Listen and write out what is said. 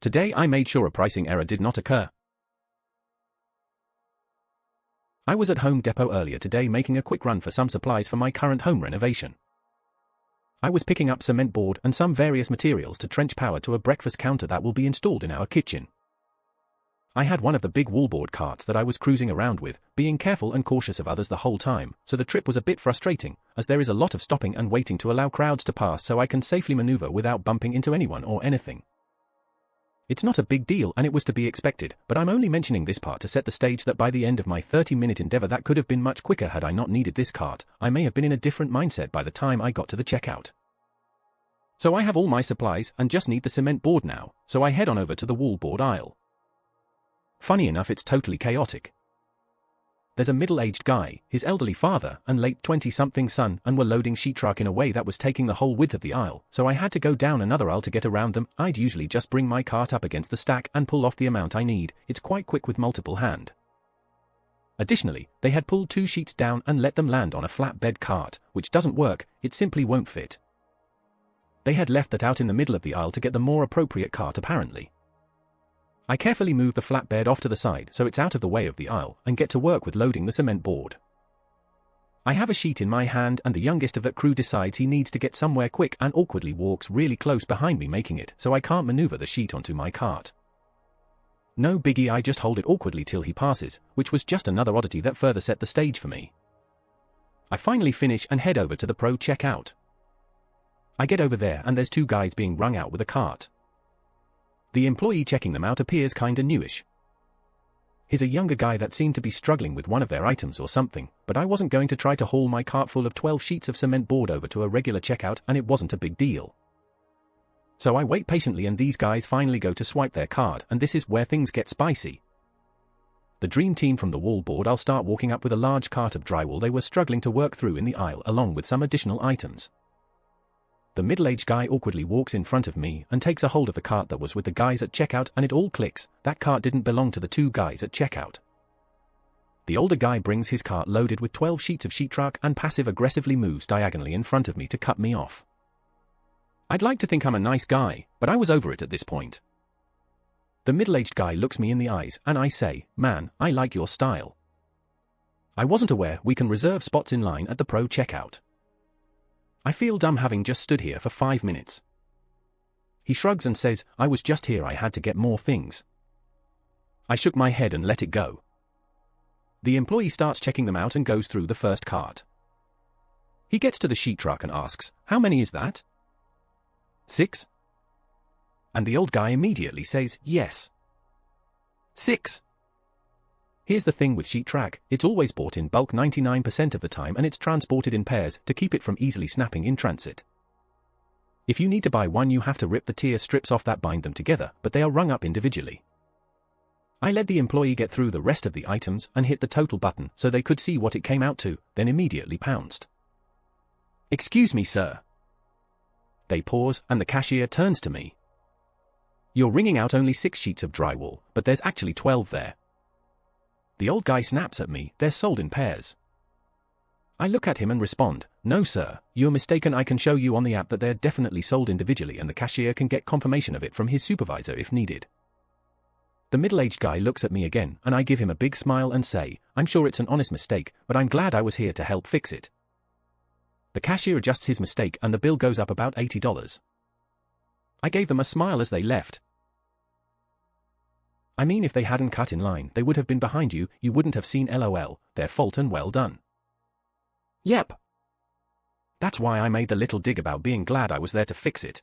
Today I made sure a pricing error did not occur. I was at Home Depot earlier today making a quick run for some supplies for my current home renovation. I was picking up cement board and some various materials to trench power to a breakfast counter that will be installed in our kitchen. I had one of the big wallboard carts that I was cruising around with, being careful and cautious of others the whole time, so the trip was a bit frustrating, as there is a lot of stopping and waiting to allow crowds to pass so I can safely maneuver without bumping into anyone or anything. It's not a big deal and it was to be expected, but I'm only mentioning this part to set the stage that by the end of my 30-minute endeavor that could have been much quicker had I not needed this cart. I may have been in a different mindset by the time I got to the checkout. So I have all my supplies and just need the cement board now, so I head on over to the wallboard aisle. Funny enough, it's totally chaotic. There's a middle-aged guy, his elderly father, and late 20-something son, and were loading sheetrock in a way that was taking the whole width of the aisle, so I had to go down another aisle to get around them. I'd usually just bring my cart up against the stack and pull off the amount I need. It's quite quick with multiple hand. Additionally, they had pulled 2 sheets down and let them land on a flatbed cart, which doesn't work, it simply won't fit. They had left that out in the middle of the aisle to get the more appropriate cart apparently. I carefully move the flatbed off to the side so it's out of the way of the aisle and get to work with loading the cement board. I have a sheet in my hand and the youngest of that crew decides he needs to get somewhere quick and awkwardly walks really close behind me making it so I can't maneuver the sheet onto my cart. No biggie, I just hold it awkwardly till he passes, which was just another oddity that further set the stage for me. I finally finish and head over to the pro checkout. I get over there and there's 2 guys being wrung out with a cart. The employee checking them out appears kinda newish. He's a younger guy that seemed to be struggling with one of their items or something, but I wasn't going to try to haul my cart full of 12 sheets of cement board over to a regular checkout and it wasn't a big deal. So I wait patiently and these guys finally go to swipe their card and this is where things get spicy. The dream team from the wallboard I'll start walking up with a large cart of drywall they were struggling to work through in the aisle along with some additional items. The middle-aged guy awkwardly walks in front of me and takes a hold of the cart that was with the guys at checkout and it all clicks, that cart didn't belong to the 2 guys at checkout. The older guy brings his cart loaded with 12 sheets of sheetrock and passive-aggressively moves diagonally in front of me to cut me off. I'd like to think I'm a nice guy, but I was over it at this point. The middle-aged guy looks me in the eyes and I say, "Man, I like your style. I wasn't aware we can reserve spots in line at the pro checkout. I feel dumb having just stood here for 5 minutes." He shrugs and says, "I was just here, I had to get more things." I shook my head and let it go. The employee starts checking them out and goes through the first cart. He gets to the sheetrock and asks, "How many is that?" 6? And the old guy immediately says, "Yes. 6. Here's the thing with sheetrock, it's always bought in bulk 99% of the time and it's transported in pairs to keep it from easily snapping in transit. If you need to buy one you have to rip the tier strips off that bind them together, but they are rung up individually. I let the employee get through the rest of the items and hit the total button so they could see what it came out to, then immediately pounced. "Excuse me, sir." They pause and the cashier turns to me. "You're ringing out only 6 sheets of drywall, but there's actually 12 there." The old guy snaps at me, "They're sold in pairs." I look at him and respond, "No sir, you're mistaken, I can show you on the app that they're definitely sold individually and the cashier can get confirmation of it from his supervisor if needed." The middle-aged guy looks at me again and I give him a big smile and say, "I'm sure it's an honest mistake, but I'm glad I was here to help fix it." The cashier adjusts his mistake and the bill goes up about $80. I gave them a smile as they left. I mean, if they hadn't cut in line, they would have been behind you, you wouldn't have seen LOL, their fault and well done. Yep. That's why I made the little dig about being glad I was there to fix it.